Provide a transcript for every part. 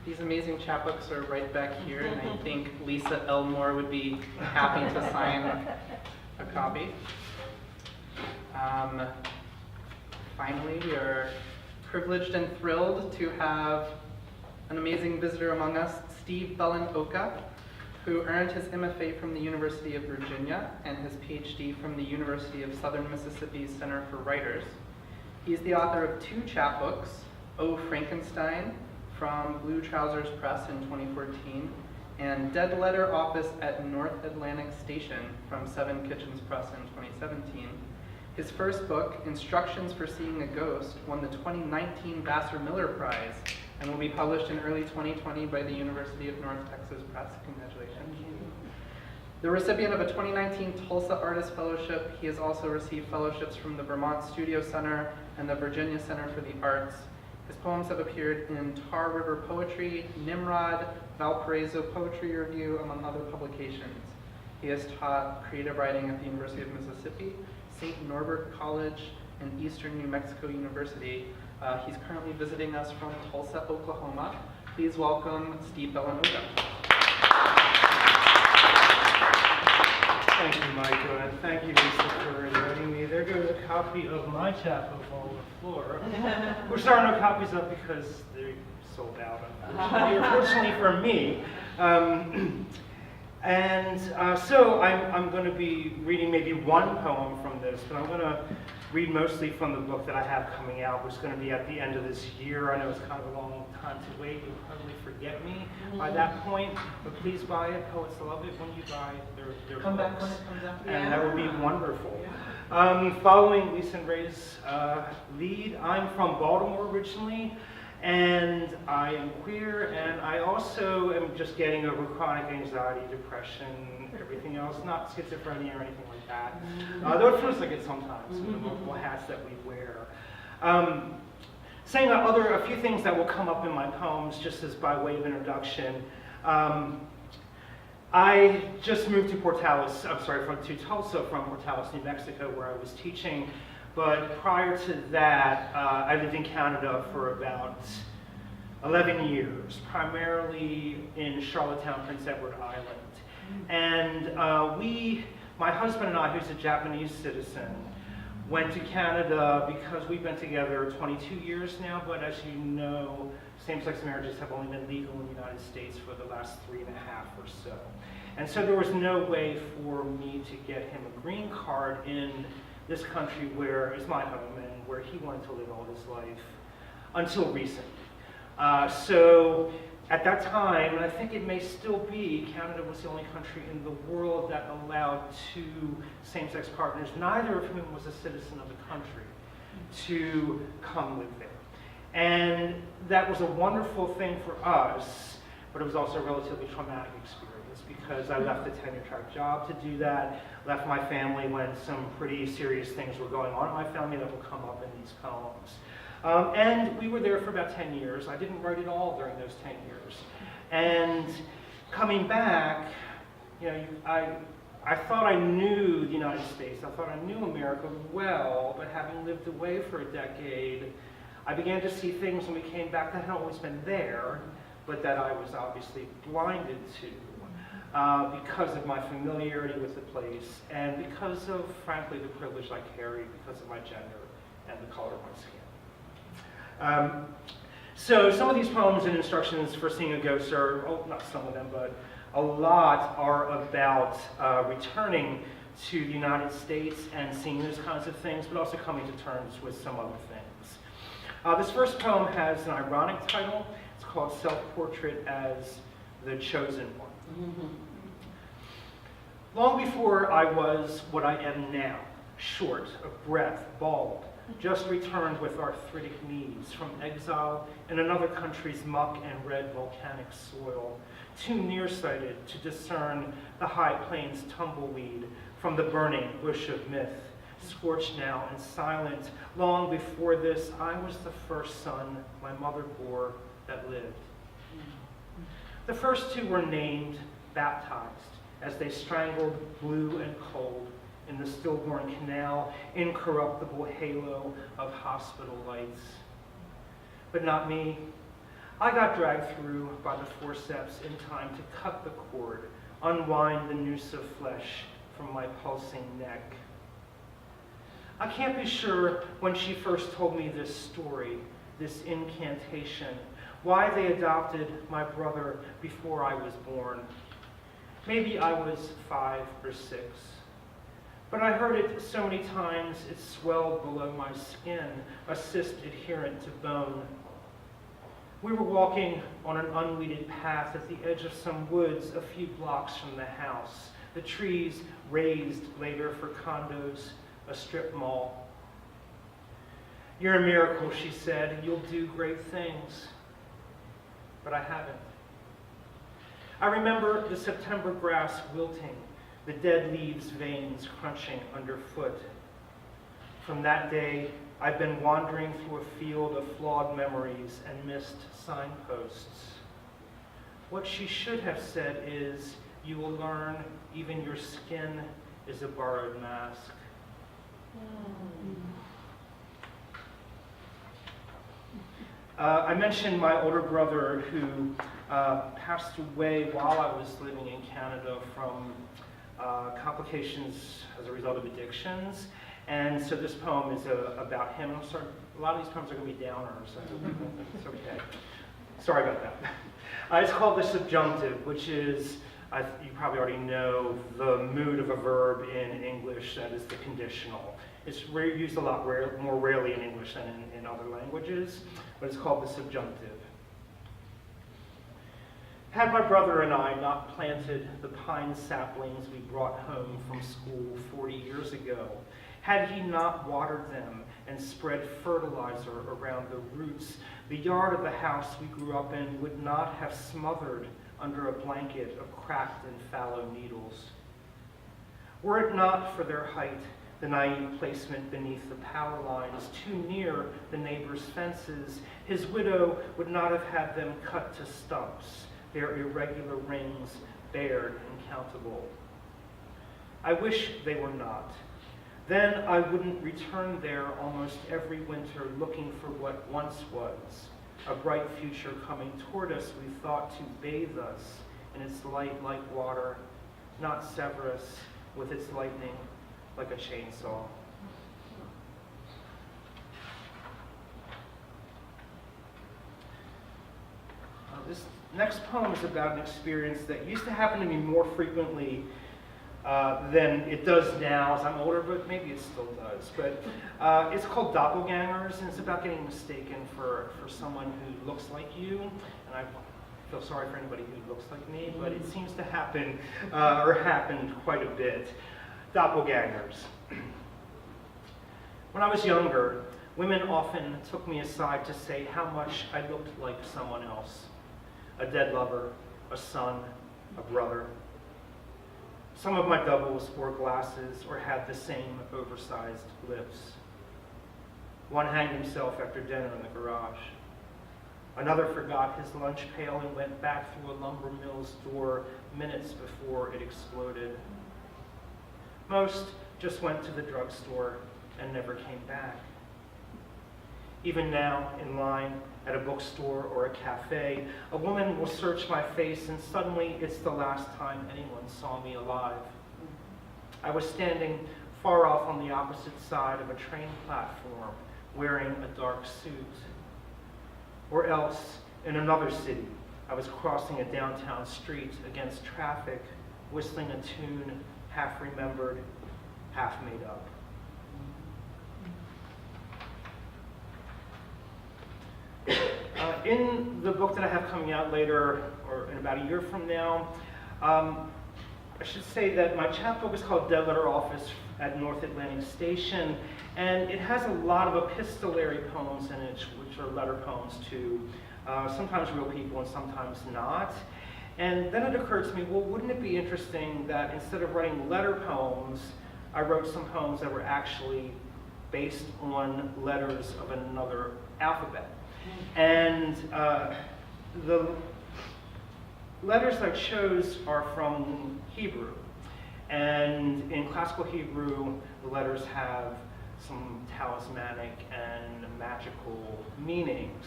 These amazing chapbooks are right back here, and I think Lisa Elmore would be happy to sign a copy. Finally, we are privileged and thrilled to have an amazing visitor among us, Steve Bellin-Oka, who earned his MFA from the University of Virginia and his PhD from the University of Southern Mississippi's Center for Writers. He is the author of 2 chapbooks, Oh, Frankenstein, from Blue Trousers Press in 2014, and Dead Letter Office at North Atlantic Station from Seven Kitchens Press in 2017. His first book, Instructions for Seeing a Ghost, won the 2019 Vassar Miller Prize and will be published in early 2020 by the University of North Texas Press. Congratulations. The recipient of a 2019 Tulsa Artist Fellowship, he has also received fellowships from the Vermont Studio Center and the Virginia Center for the Arts. His poems have appeared in Tar River Poetry, Nimrod, Valparaiso Poetry Review, among other publications. He has taught creative writing at the University of Mississippi, St. Norbert College, and Eastern New Mexico University. He's currently visiting us from Tulsa, Oklahoma. Please welcome Steve Bellin-Oka. Thank you, Michael, and thank you, Lisa, for inviting me. There goes a copy of my chapbook on the floor, which there are no copies of because they're sold out, unfortunately for me. So I'm going to be reading maybe one poem from this, but I'm going to read mostly from the book that I have coming out, which is going to be at the end of this year. I know it's kind of a long time to wait. You'll probably forget me by that point, but please buy it. Poets love it when you buy their Come books. back when it comes out. And that would be wonderful. Following Lisa and Ray's lead, I'm from Baltimore originally, and I am queer, and I also am just getting over chronic anxiety, depression, everything else, not schizophrenia or anything like that. Though it feels like it sometimes, with the multiple hats that we wear. Saying a few things that will come up in my poems, just as by way of introduction. I just moved to to Tulsa from Portales, New Mexico, where I was teaching. But prior to that, I lived in Canada for about 11 years, primarily in Charlottetown, Prince Edward Island. And my husband and I, who's a Japanese citizen, went to Canada because we've been together 22 years now, but as you know, same-sex marriages have only been legal in the United States for the last 3.5 or so. And so there was no way for me to get him a green card in this country where is my home and where he wanted to live all his life until recently. So at that time, and I think it may still be, Canada was the only country in the world that allowed 2 same-sex partners, neither of whom was a citizen of the country, to come live there. And that was a wonderful thing for us, but it was also a relatively traumatic experience because I left a tenure-track job to do that, left my family when some pretty serious things were going on in my family that will come up in these poems. And we were there for about 10 years. I didn't write it all during those 10 years. And coming back, you know, I thought I knew the United States. I thought I knew America well, but having lived away for a decade, I began to see things when we came back that had always been there, but that I was obviously blinded to because of my familiarity with the place and because of, frankly, the privilege I carry because of my gender and the color of my skin. So some of these poems and instructions for seeing a ghost are, not some of them, but a lot are about returning to the United States and seeing those kinds of things, but also coming to terms with some other things. This first poem has an ironic title. It's called Self-Portrait as the Chosen One. Long before I was what I am now, short of breath, bald, just returned with arthritic knees from exile in another country's muck and red volcanic soil, too nearsighted to discern the high plains tumbleweed from the burning bush of myth, scorched now and silent. Long before this, I was the first son my mother bore that lived. The first 2 were named, baptized, as they strangled blue and cold in the stillborn canal, incorruptible halo of hospital lights. But not me. I got dragged through by the forceps in time to cut the cord, unwind the noose of flesh from my pulsing neck. I can't be sure when she first told me this story, this incantation, why they adopted my brother before I was born. Maybe I was 5 or 6. But I heard it so many times it swelled below my skin, a cyst adherent to bone. We were walking on an unweeded path at the edge of some woods a few blocks from the house, the trees raised later for condos, a strip mall. "You're a miracle," she said. "You'll do great things." But I haven't. I remember the September grass wilting, the dead leaves' veins crunching underfoot. From that day, I've been wandering through a field of flawed memories and missed signposts. What she should have said is, "You will learn even your skin is a borrowed mask." I mentioned my older brother who passed away while I was living in Canada from complications as a result of addictions. And so this poem is about him. I'm sorry, a lot of these poems are going to be downers. It's okay. Sorry about that. It's called the subjunctive, which is, you probably already know, the mood of a verb in English that is the conditional. It's used a lot more rarely in English than in other languages, but it's called the subjunctive. Had my brother and I not planted the pine saplings we brought home from school 40 years ago, had he not watered them and spread fertilizer around the roots, the yard of the house we grew up in would not have smothered under a blanket of cracked and fallow needles. Were it not for their height, the naive placement beneath the power lines too near the neighbors' fences, his widow would not have had them cut to stumps, their irregular rings bared and countable. I wish they were not. Then I wouldn't return there almost every winter looking for what once was, a bright future coming toward us we thought to bathe us in its light like water, not sever us with its lightning like a chainsaw. This next poem is about an experience that used to happen to me more frequently than it does now as I'm older, but maybe it still does. But it's called Doppelgangers, and it's about getting mistaken for someone who looks like you. And I feel sorry for anybody who looks like me, but it seems to happen, or happened quite a bit. Doppelgangers. When I was younger, women often took me aside to say how much I looked like someone else. A dead lover, a son, a brother. Some of my doubles wore glasses or had the same oversized lips. One hanged himself after dinner in the garage. Another forgot his lunch pail and went back through a lumber mill's door minutes before it exploded. Most just went to the drugstore and never came back. Even now, in line at a bookstore or a cafe, a woman will search my face and suddenly it's the last time anyone saw me alive. I was standing far off on the opposite side of a train platform, wearing a dark suit. Or else, in another city, I was crossing a downtown street against traffic, whistling a tune half remembered, half made up. In the book that I have coming out later, or in about a year from now, I should say that my chapbook is called Dead Letter Office at North Atlantic Station, and it has a lot of epistolary poems in it, which are letter poems to sometimes real people and sometimes not. And then it occurred to me, well, wouldn't it be interesting that instead of writing letter poems, I wrote some poems that were actually based on letters of another alphabet. And the letters I chose are from Hebrew. And in classical Hebrew, the letters have some talismanic and magical meanings.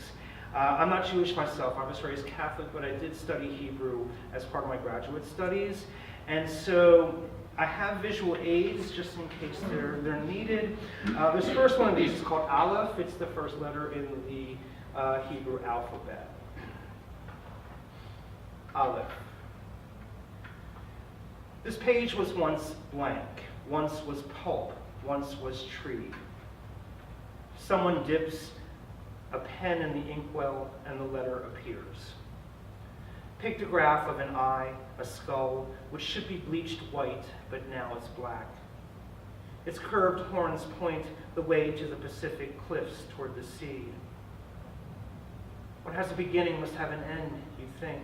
I'm not Jewish myself. I was raised Catholic, but I did study Hebrew as part of my graduate studies. And so I have visual aids just in case they're needed. This first one of these is called Aleph. It's the first letter in the Hebrew alphabet. Aleph. This page was once blank, once was pulp, once was tree. Someone dips a pen in the inkwell and the letter appears. Pictograph of an eye, a skull, which should be bleached white, but now it's black. Its curved horns point the way to the Pacific cliffs toward the sea. What has a beginning must have an end, you think.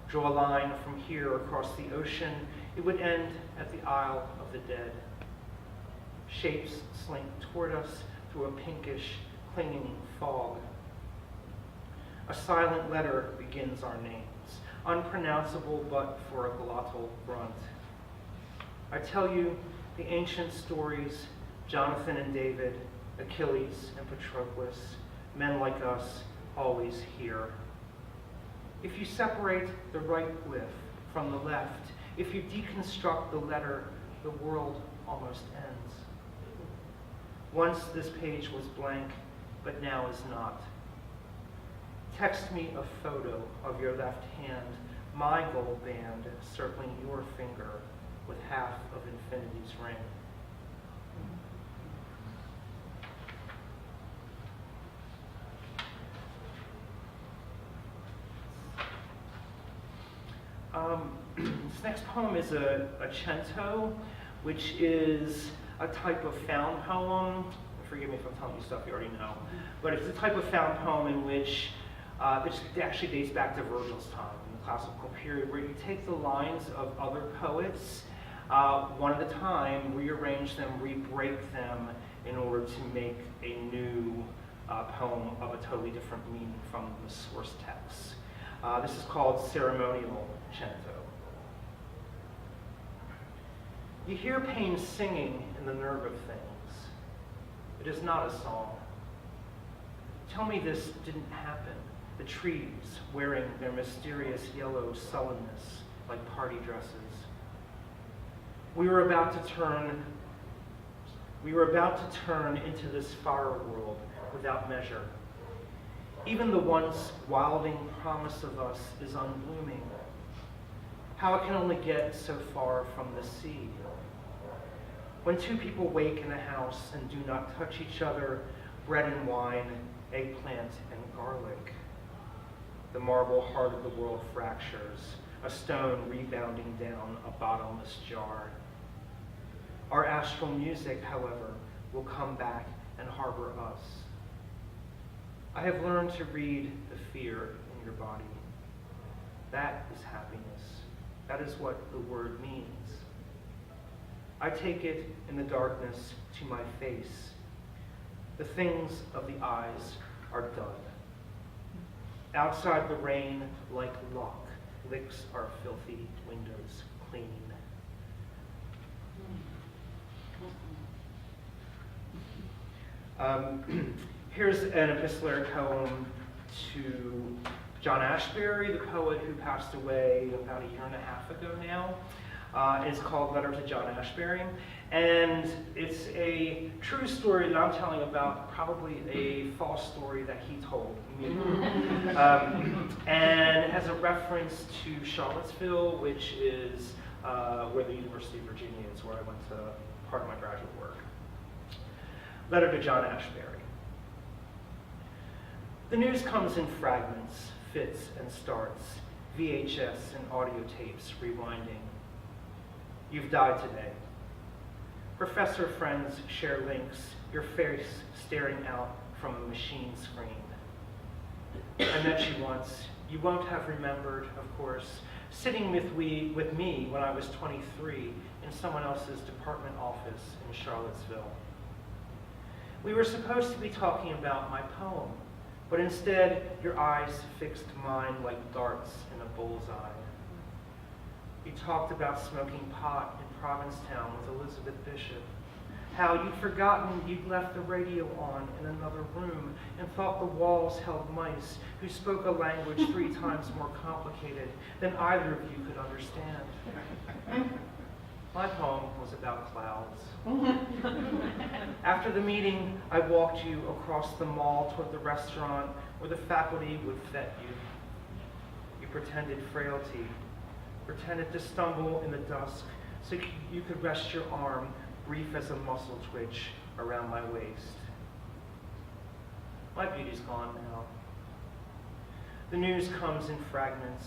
Draw a line from here across the ocean, it would end at the Isle of the Dead. Shapes slink toward us through a pinkish, clinging fog. A silent letter begins our names, unpronounceable but for a glottal grunt. I tell you the ancient stories, Jonathan and David, Achilles and Patroclus, men like us always hear. If you separate the right glyph from the left, if you deconstruct the letter, the world almost ends. Once this page was blank, but now is not. Text me a photo of your left hand, my gold band circling your finger with half of infinity's ring. This next poem is a cento, which is a type of found poem. Forgive me if I'm telling you stuff you already know, but it's a type of found poem in which this actually dates back to Virgil's time in the classical period, where you take the lines of other poets one at a time, rearrange them, re-break them in order to make a new poem of a totally different meaning from the source text. This is called ceremonial cento. You hear pain singing in the nerve of things. It is not a song. Tell me this didn't happen. The trees wearing their mysterious yellow sullenness like party dresses. We were about to turn into this fire world without measure. Even the once wilding promise of us is unblooming. How it can only get so far from the seed. When two people wake in a house and do not touch each other, bread and wine, eggplant and garlic. The marble heart of the world fractures, a stone rebounding down a bottomless jar. Our astral music, however, will come back and harbor us. I have learned to read the fear in your body. That is happiness. That is what the word means. I take it in the darkness to my face. The things of the eyes are done. Outside the rain, like luck, licks our filthy windows clean. Here's an epistolary poem to John Ashbery, the poet who passed away about 1.5 years ago now. It's called Letter to John Ashbery. And it's a true story that I'm telling about, probably a false story that he told me. And it has a reference to Charlottesville, which is where the University of Virginia is, where I went to part of my graduate work. Letter to John Ashbery. The news comes in fragments, fits and starts, VHS and audio tapes rewinding. You've died today. Professor friends share links, your face staring out from a machine screen. I met you once. You won't have remembered, of course, sitting with me when I was 23 in someone else's department office in Charlottesville. We were supposed to be talking about my poem, but instead your eyes fixed mine like darts in a bullseye. You talked about smoking pot in Provincetown with Elizabeth Bishop, how you'd forgotten you'd left the radio on in another room and thought the walls held mice who spoke a language 3 times more complicated than either of you could understand. My poem was about clouds. After the meeting, I walked you across the mall toward the restaurant where the faculty would vet you. You pretended frailty, pretended to stumble in the dusk so you could rest your arm, brief as a muscle twitch, around my waist. My beauty's gone now. The news comes in fragments.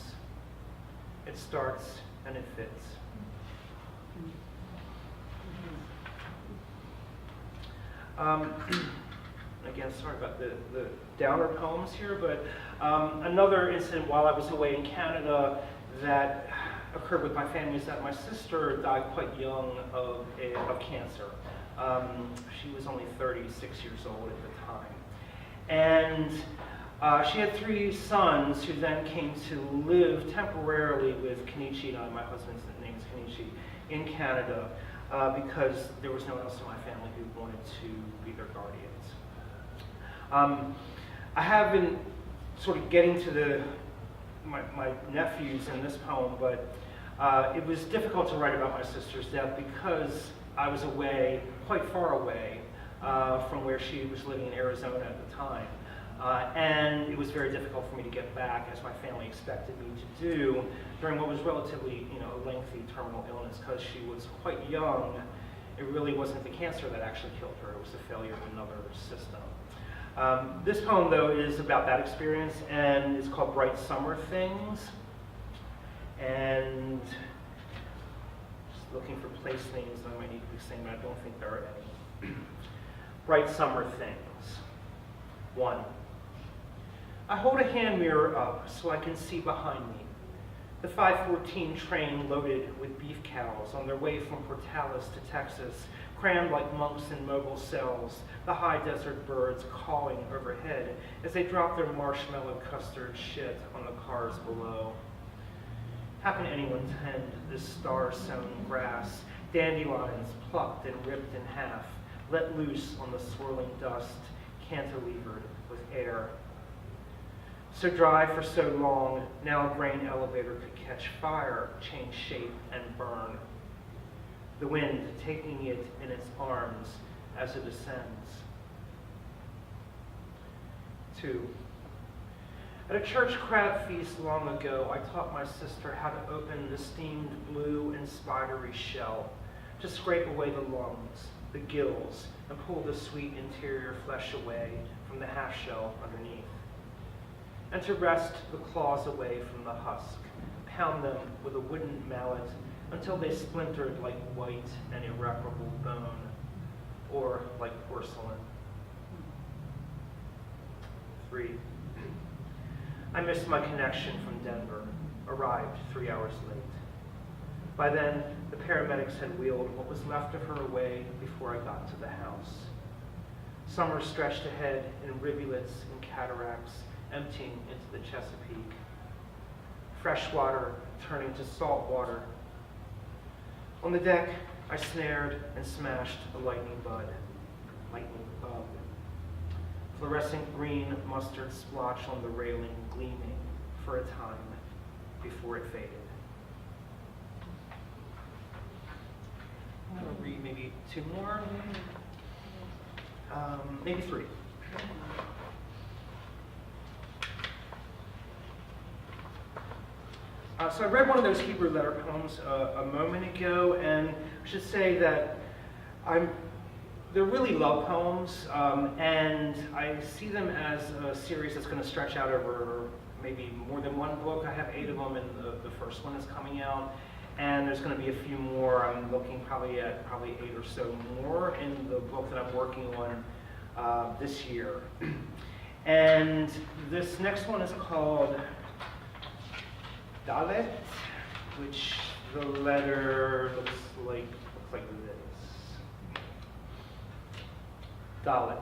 It starts and it fits. Again, sorry about the downer poems here, but another incident while I was away in Canada that occurred with my family is that my sister died quite young of cancer. She was only 36 years old at the time. And she had 3 sons who then came to live temporarily with Kenichi and I, my husband's name is Kenichi, in Canada because there was no one else in my family who wanted to be their guardians. I have been sort of getting to my nephews in this poem, but it was difficult to write about my sister's death because I was away, quite far away, from where she was living in Arizona at the time. And it was very difficult for me to get back, as my family expected me to do, during what was relatively, lengthy terminal illness, because she was quite young. It really wasn't the cancer that actually killed her, it was the failure of another system. This poem, though, is about that experience, and it's called Bright Summer Things. And just looking for place names that I might need to be saying, but I don't think there are any. Bright Summer Things. 1. I hold a hand mirror up so I can see behind me. The 514 train loaded with beef cows on their way from Portales to Texas, crammed like monks in mobile cells, the high desert birds cawing overhead as they drop their marshmallow custard shit on the cars below. How can anyone tend this star-sown grass, dandelions plucked and ripped in half, let loose on the swirling dust, cantilevered with air? So dry for so long, now a grain elevator could catch fire, change shape, and burn. The wind taking it in its arms as it ascends. 2. At a church crab feast long ago, I taught my sister how to open the steamed blue and spidery shell, to scrape away the lungs, the gills, and pull the sweet interior flesh away from the half shell underneath, and to wrest the claws away from the husk, pound them with a wooden mallet until they splintered like white and irreparable bone, or like porcelain. 3. I missed my connection from Denver, arrived 3 hours late. By then, the paramedics had wheeled what was left of her away before I got to the house. Summer stretched ahead in rivulets and cataracts, emptying into the Chesapeake. Fresh water turning to salt water. On the deck, I snared and smashed a lightning bug. Fluorescent green mustard splotch on the railing, gleaming for a time before it faded. I'm going to read maybe 2 more, maybe 3. So I read one of those Hebrew letter poems a moment ago, and I should say that they're really love poems, and I see them as a series that's going to stretch out over maybe more than one book. I have 8 of them, and the first one is coming out, and there's going to be a few more. I'm looking probably at 8 or so more in the book that I'm working on this year. And this next one is called Dalet, which the letter looks like this. Dalet.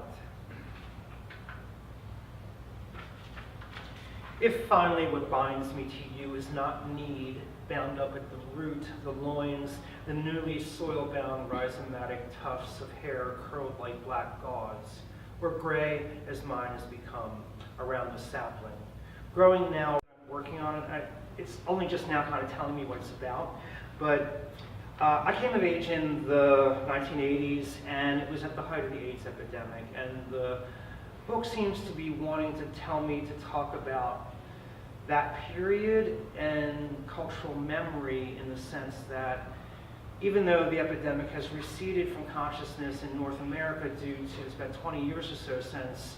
If finally what binds me to you is not need, bound up at the root, the loins, the newly soil-bound rhizomatic tufts of hair curled like black gauze, or gray as mine has become around the sapling. Growing now, working on it, it's only just now kind of telling me what it's about, but I came of age in the 1980s, and it was at the height of the AIDS epidemic, and the book seems to be wanting to tell me to talk about that period and cultural memory, in the sense that even though the epidemic has receded from consciousness in North America due to, it's been 20 years or so since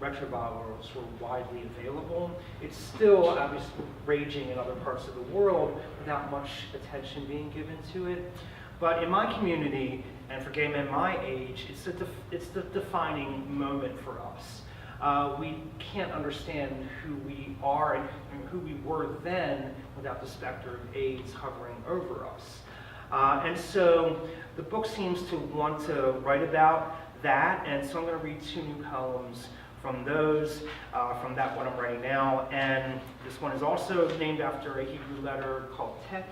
retrovirals were widely available, it's still obviously raging in other parts of the world without much attention being given to it. But in my community, and for gay men my age, it's the defining moment for us. We can't understand who we are and who we were then without the specter of AIDS hovering over us. And so the book seems to want to write about that, and so I'm going to read 2 new poems from those, from that one I'm writing now. And this one is also named after a Hebrew letter called Tet,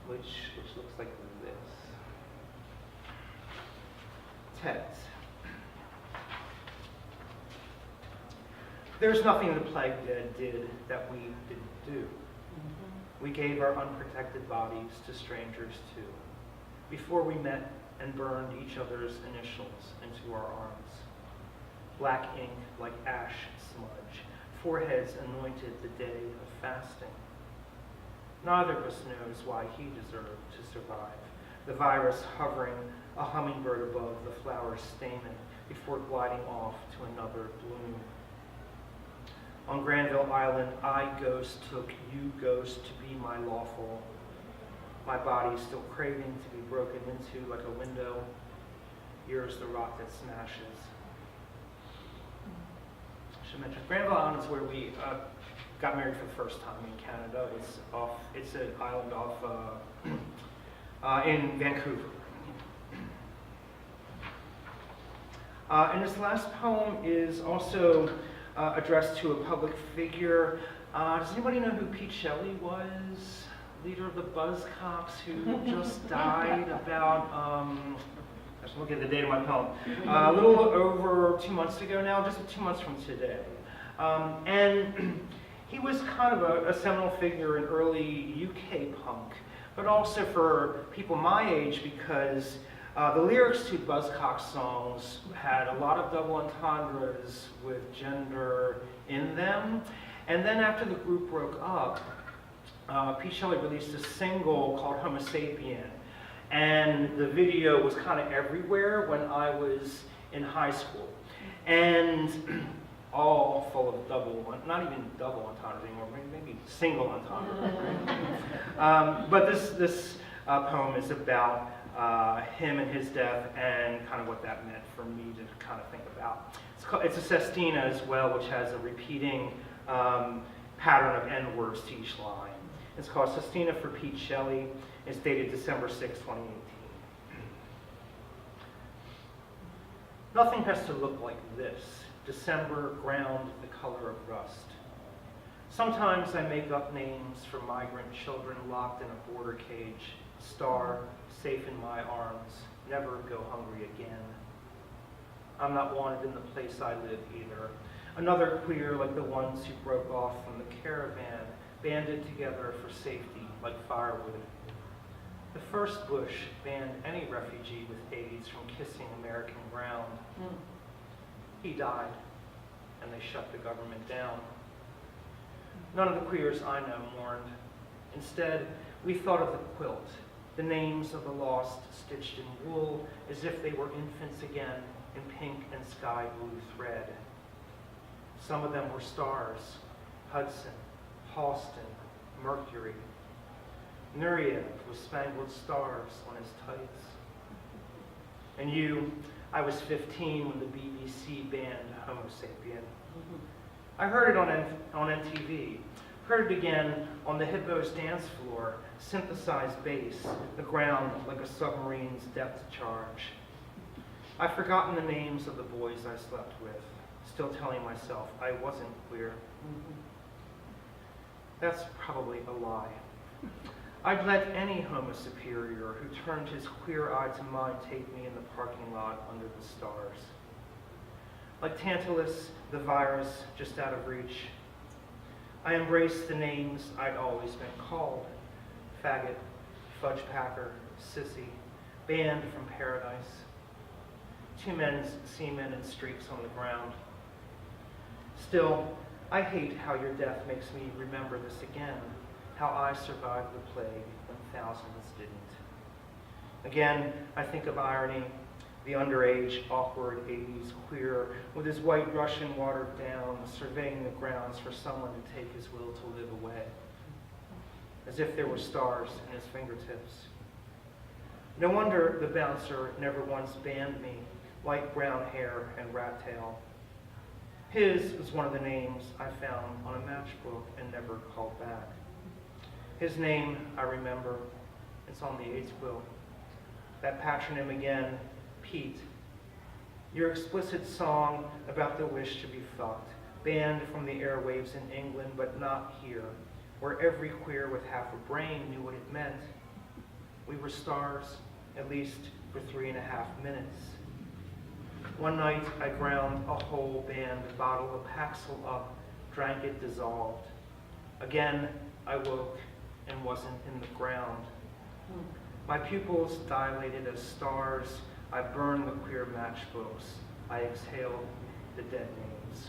which looks like this. Tet. There's nothing the plague dead did that we didn't do. We gave our unprotected bodies to strangers too, before we met and burned each other's initials into our arms. Black ink like ash smudge, foreheads anointed the day of fasting. Neither of us knows why he deserved to survive, the virus hovering a hummingbird above the flower's stamen before gliding off to another bloom. On Granville Island, I ghost took you ghost to be my lawful. My body still craving to be broken into like a window. Yours the rock that smashes. I should mention, Granville Island is where we got married for the first time in Canada. It's an island off in Vancouver. And this last poem is also addressed to a public figure. Does anybody know who Pete Shelley was? Leader of the Buzzcocks, who just died about, I should look at the date of my poem, a little over 2 months ago now, just 2 months from today. And he was kind of a seminal figure in early UK punk, but also for people my age, because the lyrics to Buzzcocks songs had a lot of double entendres with gender in them. And then after the group broke up, Pete Shelley released a single called Homo Sapien. And the video was kind of everywhere when I was in high school. And all full of not even double entendres anymore, maybe single entendres. But this poem is about him and his death and kind of what that meant for me to kind of think about. It's a sestina as well, which has a repeating pattern of N-words to each line. It's called Sestina for Pete Shelley. It's dated December 6, 2018. Nothing has to look like this. December ground the color of rust. Sometimes I make up names for migrant children locked in a border cage. Star, safe in my arms, never go hungry again. I'm not wanted in the place I live either. Another queer like the ones who broke off from the caravan, banded together for safety like firewood. The first Bush banned any refugee with AIDS from kissing American ground. He died, and they shut the government down. None of the queers I know mourned. Instead, we thought of the quilt, the names of the lost stitched in wool as if they were infants again in pink and sky blue thread. Some of them were stars, Hudson, Halston, Mercury. Nureyev with spangled stars on his tights. And you, I was 15 when the BBC banned Homo Sapien. I heard it on MTV, heard it again on the Hippo's dance floor, synthesized bass, the ground like a submarine's depth charge. I've forgotten the names of the boys I slept with, still telling myself I wasn't queer. That's probably a lie. I'd let any homo superior who turned his queer eye to mine take me in the parking lot under the stars. Like Tantalus, the virus just out of reach, I embraced the names I'd always been called: faggot, fudge packer, sissy, banned from paradise. 2 men's semen and streaks on the ground. Still, I hate how your death makes me remember this again, how I survived the plague when thousands didn't. Again, I think of irony, the underage, awkward 80s queer with his white Russian watered down, surveying the grounds for someone to take his will to live away, as if there were stars in his fingertips. No wonder the bouncer never once banned me, light brown hair and rat tail. His was one of the names I found on a matchbook and never called back. His name, I remember, it's on the AIDS quill. That patronym again, Pete. Your explicit song about the wish to be fucked, banned from the airwaves in England, but not here, where every queer with half a brain knew what it meant. We were stars, at least for 3.5 minutes. One night I ground a whole band bottle of Paxil up, drank it dissolved. Again, I woke and wasn't in the ground. My pupils dilated as stars. I burned the queer matchbooks. I exhaled the dead names.